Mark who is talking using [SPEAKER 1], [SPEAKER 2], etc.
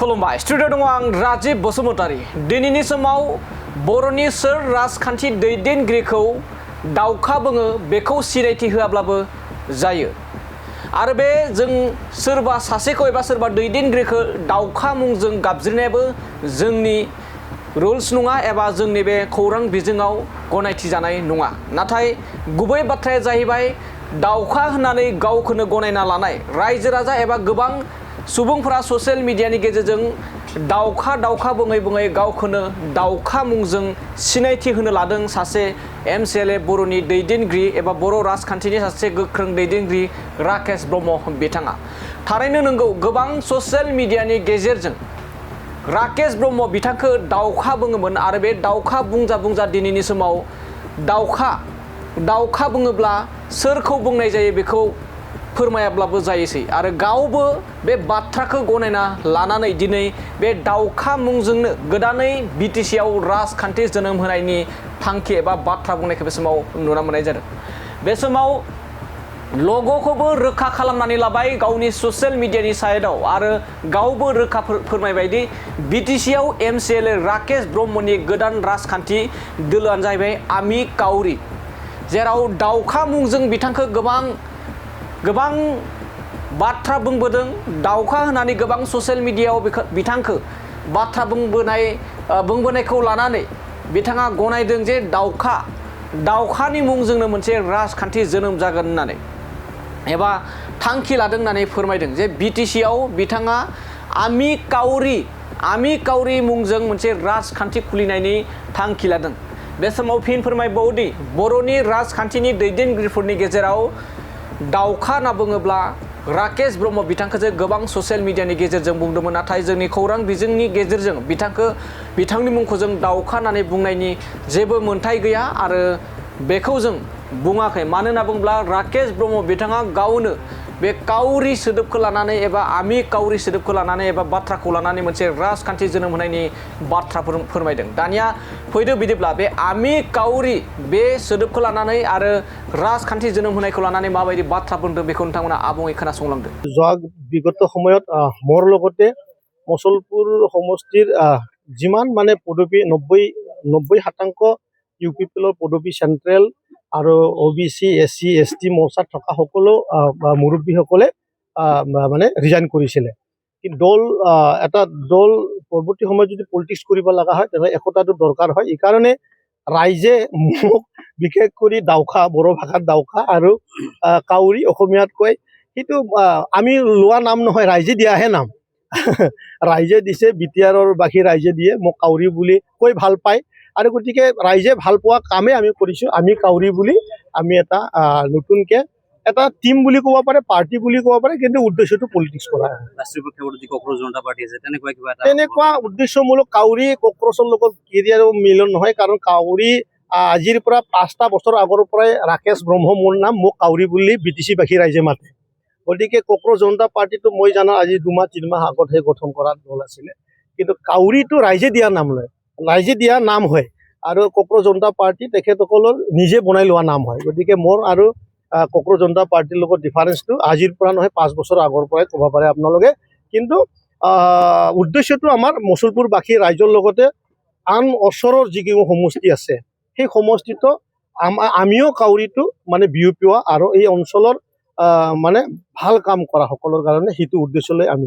[SPEAKER 1] खुलुमबाय स्टुडिअ दङ आं राजीब बसुमतारी दिनैनि समाव बर'नि सोर राजखान्थि दैदेनगिरिखौ दावखा बुङो बेखौ सिनायथि होआब्लाबो जायो आरो बे जों सोरबा सासेखौ एबा सोरबा दैदेनगिरिखौ दावखा मुंजों गाबज्रिनायाबो जोंनि रुल्स नङा एबा जोंनि बे खौरां बिजोङाव गनायथि जानाय नङा नाथाय गुबै बाथ्राया जाहैबाय दावखा होननानै गावखौनो गनायना लानाय रायजो राजा एबा गोबां सुबुंफोरा ससियेल मिडियानि गेजेरजों दावखा बुङै बुङै गावखौनो दावखा मुंजों सिनायथि होनो लादों सासे एमसिएलए बर'नि दैदेनगिरि एबा बर' राजखान्थिनि सासे गोख्रों दैदेनगिरि राकेश ब्रह्म बिथाङा थारैनो नंगौ गोबां ससियेल मिडियानि गेजेरजों राकेश ब्रह्म बिथांखौ दावखा बुङोमोन आरो बे दावखा बुंजा दिनैनि समाव दावखा बुङोब्ला सोरखौ बुंनाय जायो बेखौ फोरमायाब्लाबो जायोसै आरो गावबो बे बाथ्राखौ गनायना लानानै दिनै बे दावखा मुंजोंनो गोदानै बिटिसिआव राजखान्थि जोनोम होनायनि थांखि एबा बाथ्रा बुंनायखौ बे समाव नुनो मोननाय जादों। बे समाव लग'खौबो रोखा खालामनानै लाबाय गावनि ससियेल मिडियानि साइडआव आरो गावबो रोखा फोरमायबायदि बिटिसिआव एमसिएलए राकेश ब्रह्मनि गोदान राजखान्थि दोलोआनो जाहैबाय आमि काउरि जेराव दावखा मुंजों बिथांखौ गोबां बाथ्रा बुंबोदों दावखा होनानै गोबां ससियेल मिडियाआव बिथांखौ बाथ्रा बुंबोनायखौ लानानै बिथाङा गनायदों जे दावखानि मुंजोंनो मोनसे राजखान्थि जोनोम जागोन होननानै एबा थांखि लादों होननानै फोरमायदों जे बिटिसिआव बिथाङा आमि काउरि मुंजों मोनसे राजखान्थि खुलिनायनि थांखि लादों। बे समाव फिन फोरमायबावदि बर'नि राजखान्थिनि दैदेनगिरिफोरनि गेजेराव दावखा होनना बुङोब्ला राकेश ब्रह्म बिथांखौसो गोबां ससियेल मिडियानि गेजेरजों बुंदोंमोन नाथाय जोंनि खौरां बिजोंनि गेजेरजों बिथांनि मुंखौ जों दावखा होननानै बुंनायनि जेबो मोन्थाय गैया आरो बेखौ जों बुङाखै मानो होनना बुङोब्ला राकेश ब्रह्म बिथाङा गावनो बे काउरि सोदोबखौ लानानै एबा आमि काउरि सोदोबखौ लानानै एबा बाथ्राखौ लानानै मोनसे राजखान्थि जोनोम होनायनि बाथ्रा फोरमायदों। दानिया फैदो बिदिब्ला बे आमि काउरि बे सोदोबखौ लानानै आरो राजखान्थि जोनोम होनायखौ लानानै माबायदि बाथ्रा बुंदों बेखौ नोंथांमोना आबुङै खोनासंलांदो।
[SPEAKER 2] যোৱা বিগত সময়ত মোৰ লগতে মচলপুৰ সমষ্টিৰ যিমান মানে পদবী 90% ইউপিপিএলৰ পদবী চেণ্ট্ৰেল আৰু OBC SC ST মৰ্চাত থকা সকলো মুৰব্বীসকলে মানে ৰিজাইন কৰিছিলে। কিন্তু এটা দল পৰৱৰ্তী সময়ত যদি পলিটিক্স কৰিব লগা হয় তেনেহ'লে একতাটো দৰকাৰ হয়। এইকাৰণে ৰাইজে মোক বিশেষ কৰি দাওখা বড়ো ভাষাত দাওখা আৰু কাউৰী অসমীয়াত কয় সেইটো আমি লোৱা নাম নহয় ৰাইজে দিয়াহে নাম ৰাইজে দিছে বিটিআৰৰ বাসী ৰাইজে দিয়ে মোক কাউৰী বুলি কৈ ভাল পায় আৰু গতিকে ৰাইজে ভাল পোৱা কামেই আমি কৰিছোঁ। আমি কাউৰী বুলি আমি এটা নতুনকৈ এটা টিম বুলি ক'ব পাৰে পাৰ্টি বুলি ক'ব পাৰে কিন্তু উদ্দেশ্যটো পলিটিক্স কৰা তেনেকুৱা উদ্দেশ্যমূলক কাউৰী কক্ৰচৰ লগত কেৰিয়াৰো মিলন নহয় কাৰণ কাউৰী আজিৰ পৰা 5টা বছৰ আগৰ পৰাই ৰাকেশ ব্ৰহ্ম মোৰ নাম মোক কাউৰী বুলি বিটিচি বাসী ৰাইজে মাতে। গতিকে কক্ৰচ জনতা পাৰ্টিটো মই জানো আজি 2 মাহ 3 মাহ আগতহে গঠন কৰা দল আছিলে কিন্তু কাউৰীটো ৰাইজে দিয়া নাম লয় ৰাইজে দিয়া নাম হয় আৰু কক্ৰচ জনতা পাৰ্টি তেখেতসকলৰ নিজে বনাই লোৱা নাম হয়। গতিকে মোৰ আৰু কক্ৰচ জনতা পাৰ্টিৰ লগত ডিফাৰেঞ্চটো আজিৰ পৰা নহয় 5 বছৰ আগৰ পৰাই ক'ব পাৰে আপোনালোকে কিন্তু উদ্দেশ্যটো আমাৰ মচলপুৰবাসী ৰাইজৰ লগতে আন ওচৰৰ যিকোনো সমষ্টি আছে সেই সমষ্টিটো আমিও কাউৰীটো মানে বিয়পোৱা আৰু এই অঞ্চলৰ মানে ভাল কাম কৰা সকলৰ কাৰণে সেইটো উদ্দেশ্য লৈ আমি